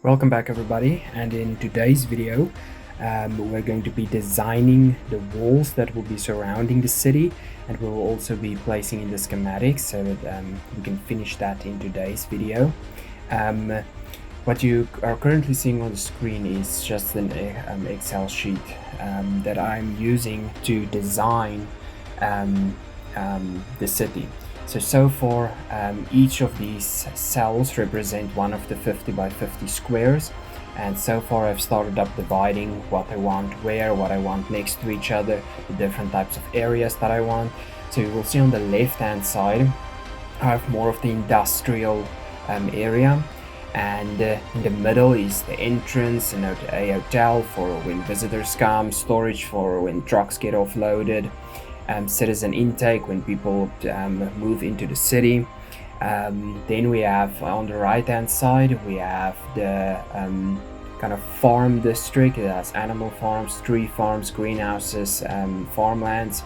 Welcome back everybody, and in today's video we're going to be designing the walls that will be surrounding the city, and we'll also be placing in the schematics so that we can finish that in today's video. What you are currently seeing on the screen is just an Excel sheet that I'm using to design the city. So far, each of these cells represent one of the 50 by 50 squares, and so far I've started up dividing what I want where, what I want next to each other, the different types of areas that I want. So you will see on the left hand side I have more of the industrial area, and in the middle is the entrance and a hotel for when visitors come, storage for when trucks get offloaded, citizen intake when people move into the city. Then we have on the right hand side we have the kind of farm district. It has animal farms, tree farms, greenhouses, farmlands,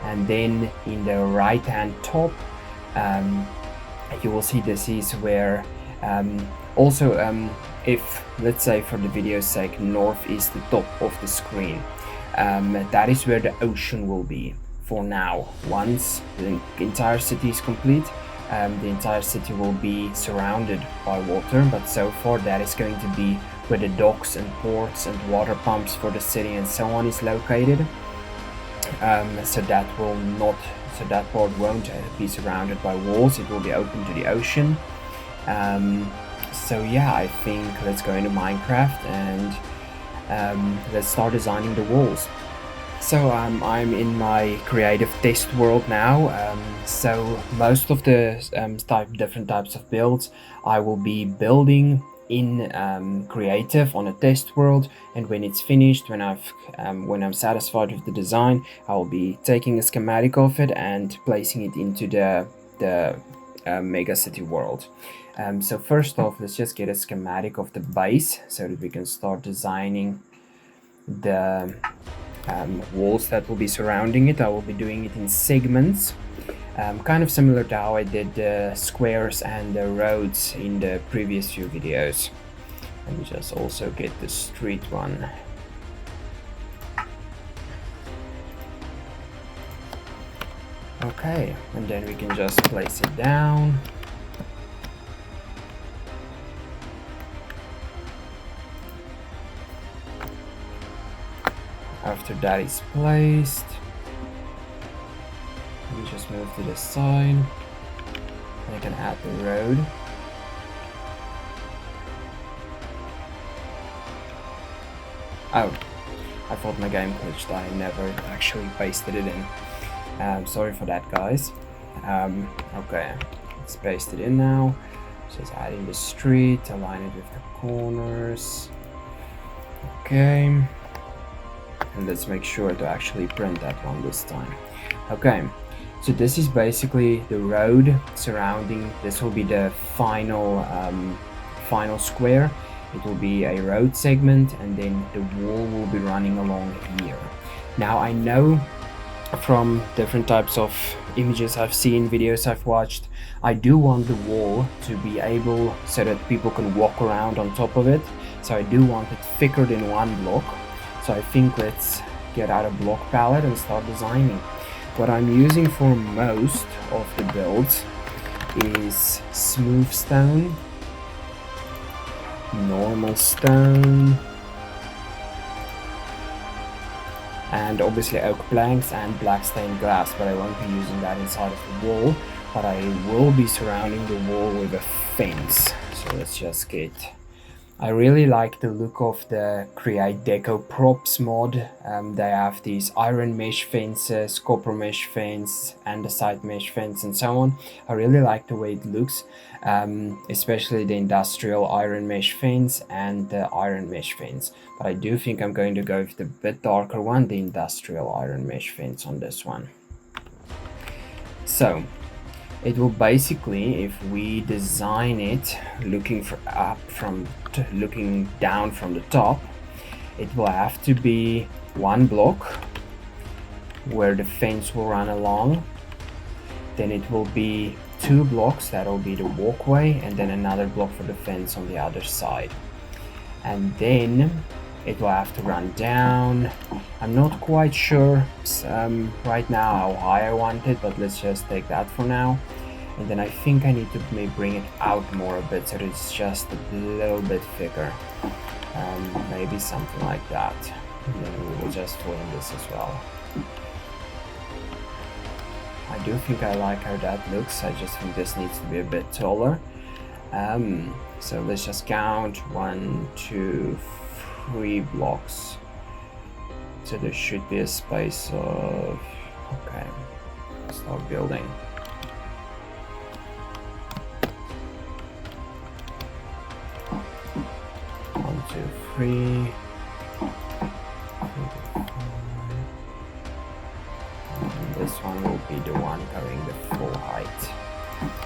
and then in the right hand top you will see this is where also if, let's say for the video's sake, north is the top of the screen, that is where the ocean will be for now. Once the entire city is complete, the entire city will be surrounded by water, but so far that is going to be where the docks and ports and water pumps for the city and so on is located. So that part won't be surrounded by walls, it will be open to the ocean. So yeah, I think let's go into Minecraft and let's start designing the walls. So I'm in my creative test world now. So most of the different types of builds I will be building in creative on a test world, and when it's finished, when I'm satisfied with the design, I will be taking a schematic of it and placing it into the mega city world. So first off, let's just get a schematic of the base so that we can start designing the walls that will be surrounding it. I will be doing it in segments, kind of similar to how I did the squares and the roads in the previous few videos. Let me just also get the street one. Okay, and then we can just place it down. After that is placed, we just move to the side. I can add the road. Oh, I thought my game glitched. I never actually pasted it in. Sorry for that, guys. Okay, let's paste it in now. Just adding the street, align it with the corners. Okay. And let's make sure to actually print that one this time. Okay, so this is basically the road surrounding. This will be the final square. It will be a road segment, and then the wall will be running along here. Now I know from different types of images I've seen, videos I've watched, I do want the wall to be able so that people can walk around on top of it. So I do want it thicker than one block. So I think let's get out a block palette and start designing. What I'm using for most of the builds is smooth stone, normal stone, and obviously oak planks and black stained glass, but I won't be using that inside of the wall, but I will be surrounding the wall with a fence. So let's just get... I really like the look of the Create Deco Props mod. They have these iron mesh fences, copper mesh fence, andesite mesh fence, and so on. I really like the way it looks, especially the industrial iron mesh fence and the iron mesh fence. But I do think I'm going to go with the bit darker one, the industrial iron mesh fence on this one. So it will basically, if we design it looking down from the top, it will have to be one block where the fence will run along. Then it will be 2 blocks, that will be the walkway, and then another block for the fence on the other side. and then it will have to run down. I'm not quite sure right now how high I want it, but let's just take that for now. And then I think I need to maybe bring it out more a bit so that it's just a little bit thicker. Maybe something like that. And then we will just fill in this as well. I do think I like how that looks. I just think this needs to be a bit taller. So let's just count 1, 2, 3 blocks. So there should be a space of, okay, start building. One, two, three. And this one will be the one carrying the full height.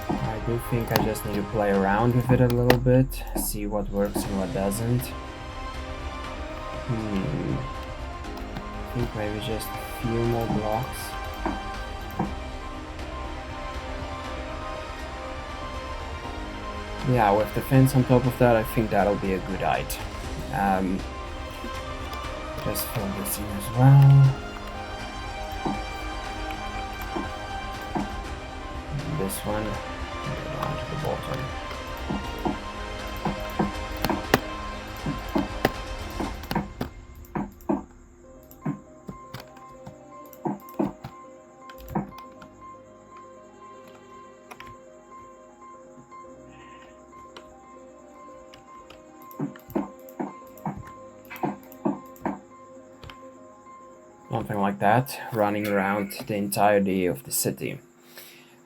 I do think I just need to play around with it a little bit, see what works and what doesn't. I think maybe just a few more blocks. Yeah, with the fence on top of that, I think that'll be a good height. Just fill this in as well. And this one, go down to the bottom. Something like that, running around the entirety of the city.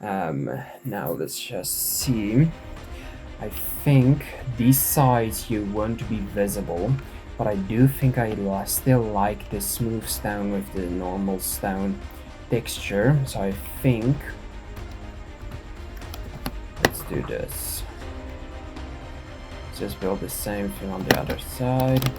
Now let's just see. I think these sides you won't be visible, but I do think I still like the smooth stone with the normal stone texture. So I think let's do this. Let's just build the same thing on the other side.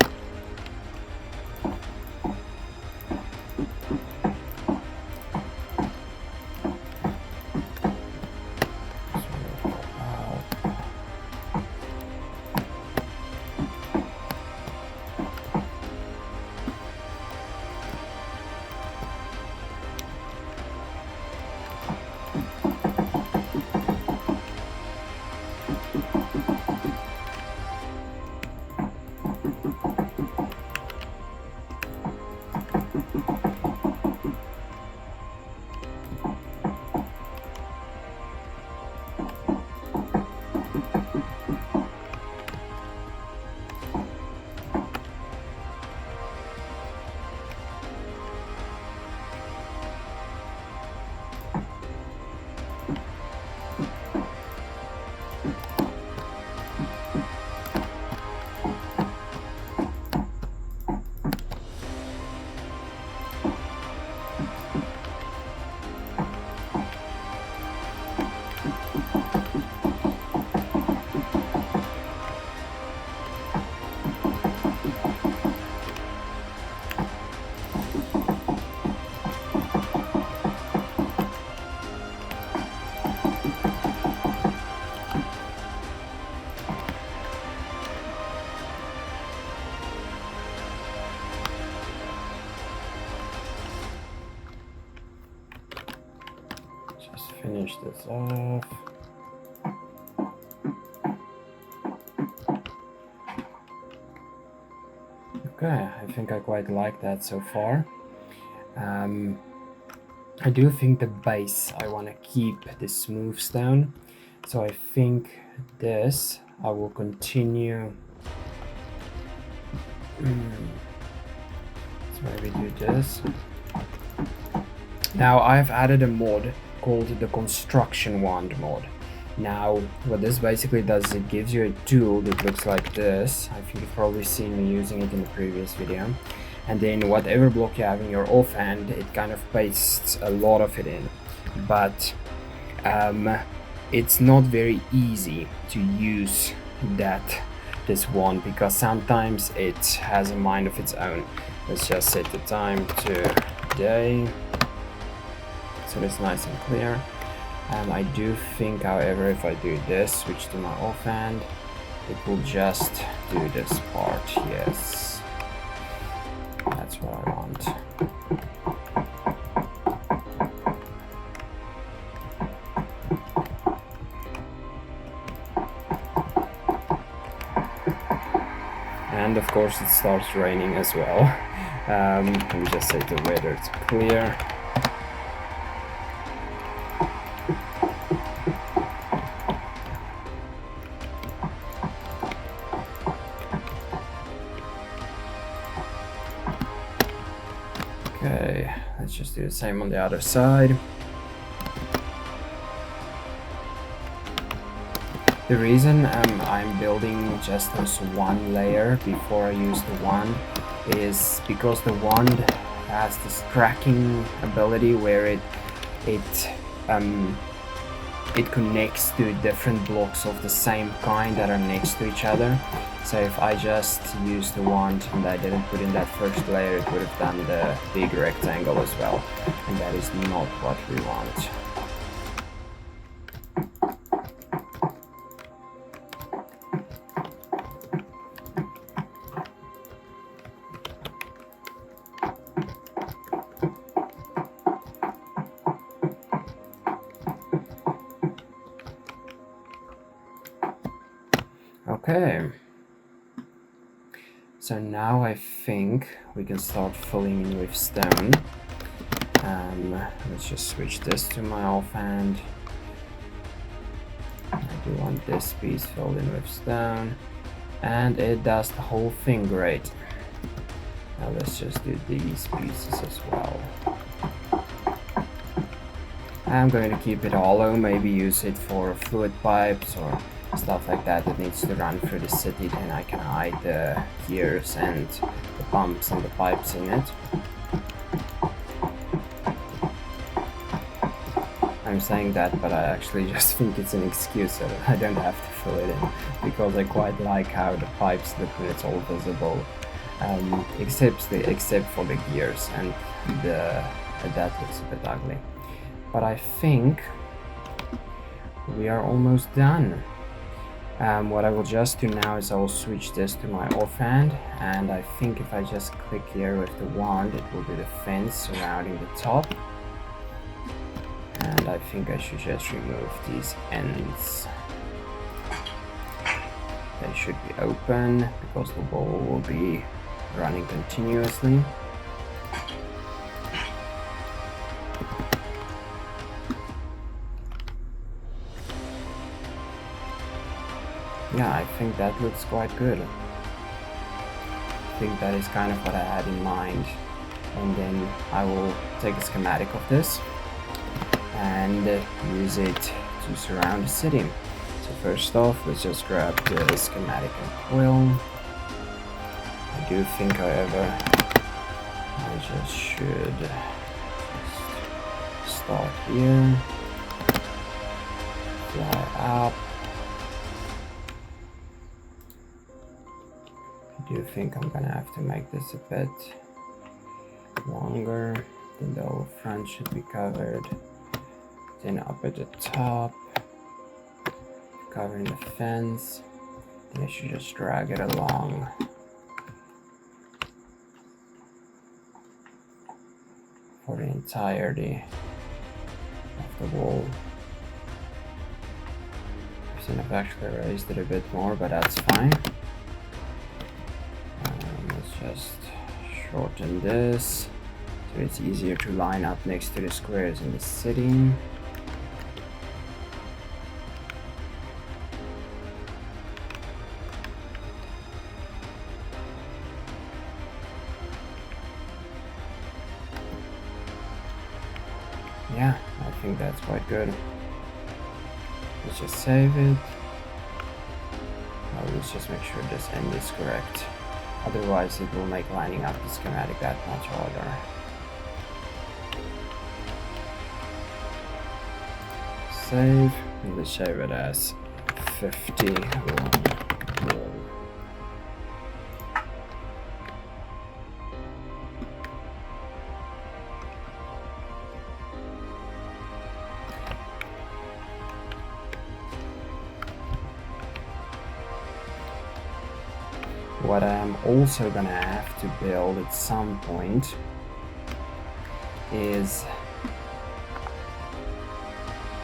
Finish this off. Okay, I think I quite like that so far. I do think the base I want to keep the smooth stone, so I think this I will continue. Let's maybe do this. Now I've added a mod called the construction wand mod. Now what this basically does is it gives you a tool that looks like this. I think you've probably seen me using it in the previous video. And then whatever block you have in your offhand, it kind of pastes a lot of it in. But it's not very easy to use this wand because sometimes it has a mind of its own. Let's just set the time to day. So it's nice and clear. I do think, however, if I do this, switch to my offhand, it will just do this part. Yes, that's what I want. And of course it starts raining as well. Let me just set the weather to clear. Okay, let's just do the same on the other side. The reason I'm building just this one layer before I use the wand is because the wand has this tracking ability where it connects to different blocks of the same kind that are next to each other. So if I just use the wand and I didn't put in that first layer, it would have done the big rectangle as well, and that is not what we want. Okay, so now I think we can start filling in with stone. Let's just switch this to my offhand. I do want this piece filled in with stone, and it does the whole thing great. Now let's just do these pieces as well. I'm going to keep it hollow, maybe use it for fluid pipes or stuff like that that needs to run through the city. Then I can hide the gears and the pumps and the pipes in it. I'm saying that, but I actually just think it's an excuse so that I don't have to fill it in, because I quite like how the pipes look when it's all visible, except for the gears, and that looks a bit ugly. But I think we are almost done. What I will just do now is I will switch this to my offhand, and I think if I just click here with the wand, it will be the fence surrounding the top. And I think I should just remove these ends. They should be open because the ball will be running continuously. Yeah, I think that looks quite good. I think that is kind of what I had in mind. And then I will take a schematic of this and use it to surround the city. So first off, let's just grab the schematic and quill. I do think, however, I just should start here, fly up. I do think I'm gonna have to make this a bit longer, then the whole front should be covered. Then up at the top, covering the fence, then I should just drag it along. For the entirety of the wall. I've actually raised it a bit more, but that's fine. Let's just shorten this so it's easier to line up next to the squares in the city. Yeah, I think that's quite good. Let's just save it. Let's just make sure this end is correct. Otherwise it will make lining up the schematic that much harder. Save, and let's save it as 50. What I'm also gonna have to build at some point is,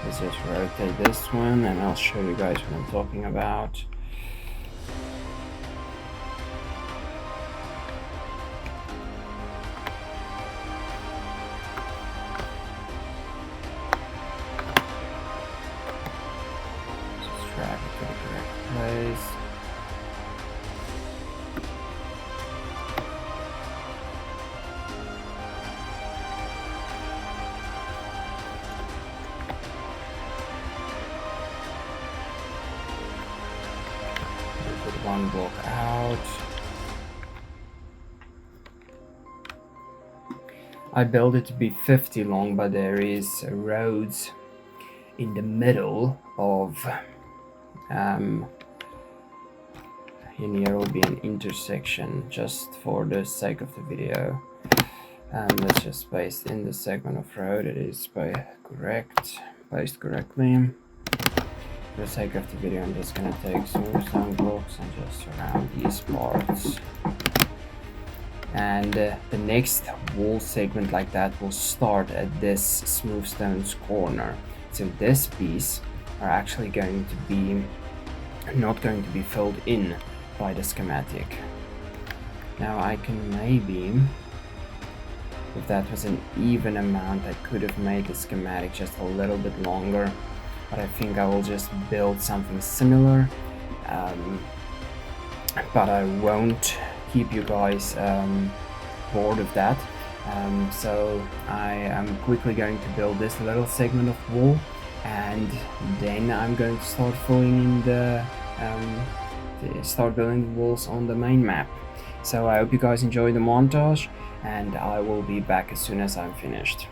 let's just rotate this one and I'll show you guys what I'm talking about. Just drag it to the correct place. One block out. I built it to be 50 long, but there is roads in the middle of and here will be an intersection just for the sake of the video. Let's just paste in the segment of road. It is placed correctly. For the sake of the video, I'm just gonna take some stone blocks and just surround these parts. And the next wall segment like that will start at this smooth stone's corner. So this piece are actually going to be not going to be filled in by the schematic. Now I can maybe, if that was an even amount, I could have made the schematic just a little bit longer. But I think I will just build something similar, but I won't keep you guys bored of that. So I am quickly going to build this little segment of wall, and then I'm going to start filling in start building the walls on the main map. So I hope you guys enjoy the montage, and I will be back as soon as I'm finished.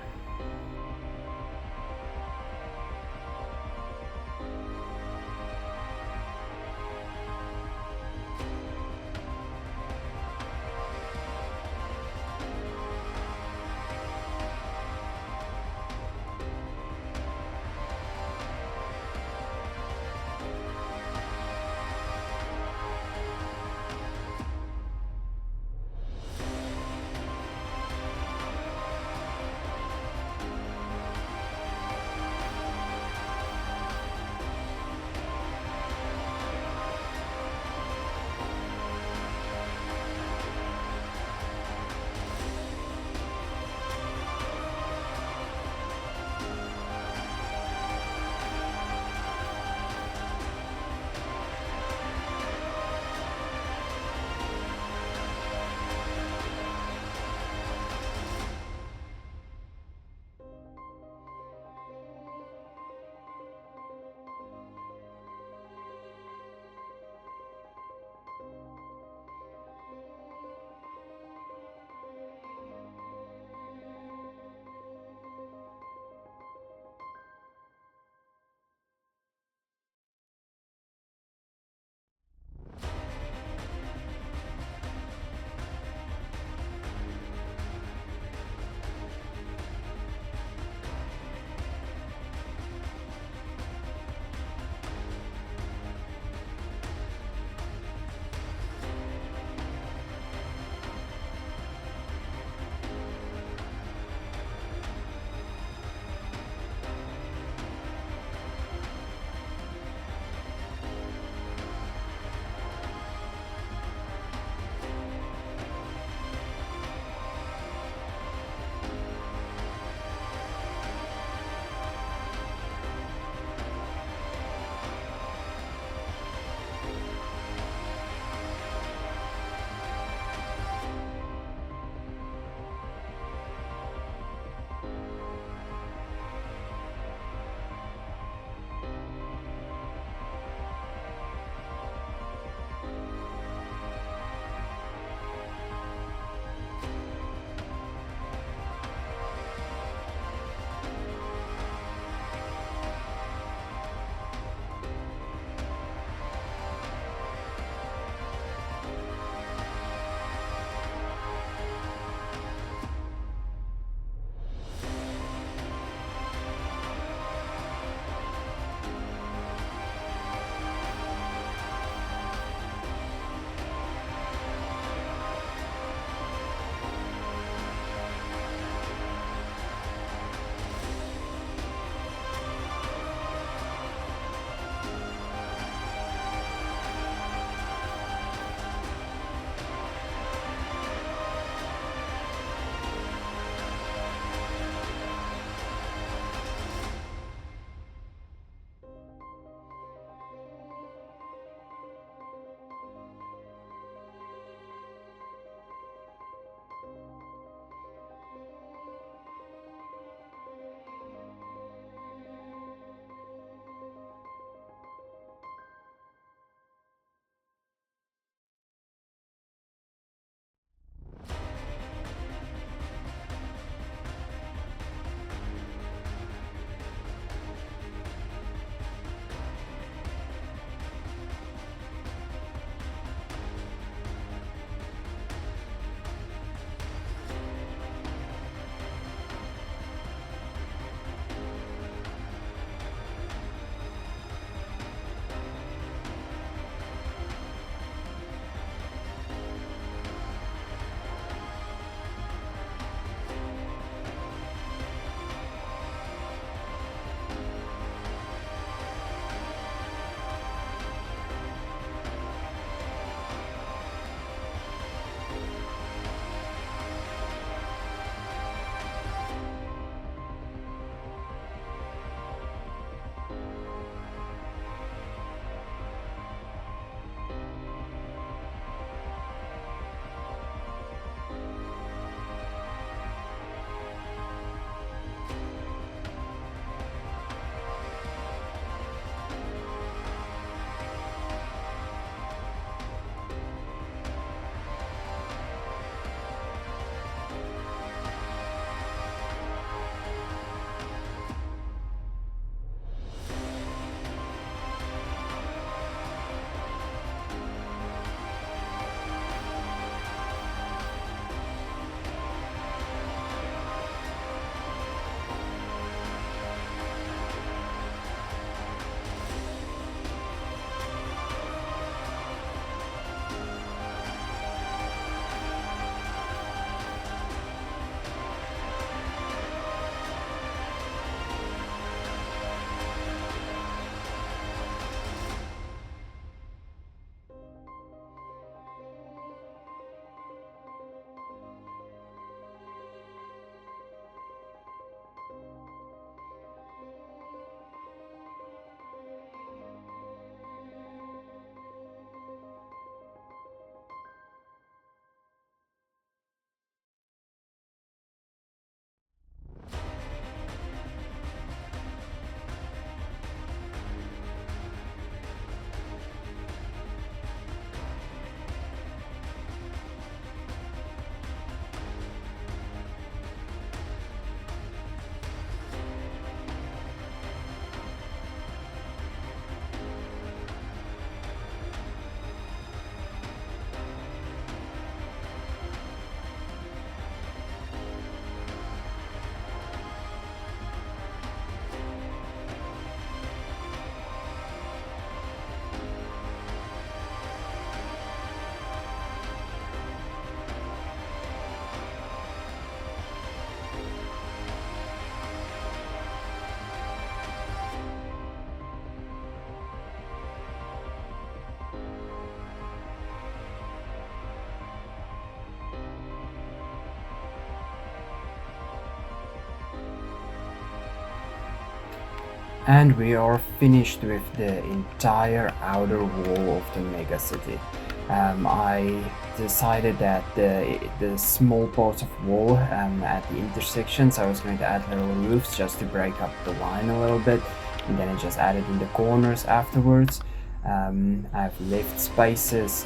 And we are finished with the entire outer wall of the mega city. I decided that the small parts of wall at the intersections, I was going to add little roofs just to break up the line a little bit, and then I just added in the corners afterwards. I've left spaces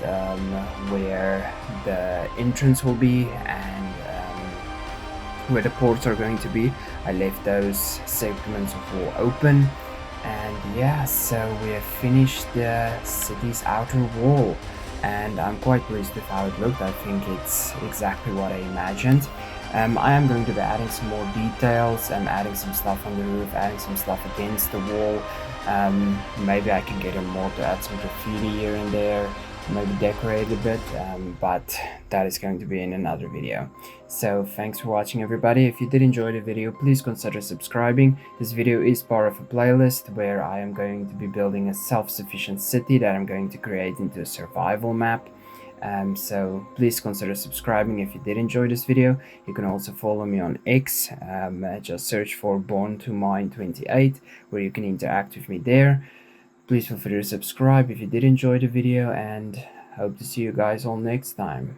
where the entrance will be and where the ports are going to be. I left those segments of wall open, and yeah, so we have finished the city's outer wall, and I'm quite pleased with how it looked. I think it's exactly what I imagined. I am going to be adding some more details. I'm adding some stuff on the roof, adding some stuff against the wall. Maybe I can get a mod to add some graffiti here and there, maybe decorate a bit, but that is going to be in another video. So thanks for watching, everybody. If you did enjoy the video, please consider subscribing. This video is part of a playlist where I am going to be building a self-sufficient city that I'm going to create into a survival map. So please consider subscribing if you did enjoy this video. You can also follow me on X, just search for Born to Mine 28, where you can interact with me there. Please feel free to subscribe if you did enjoy the video, and hope to see you guys all next time.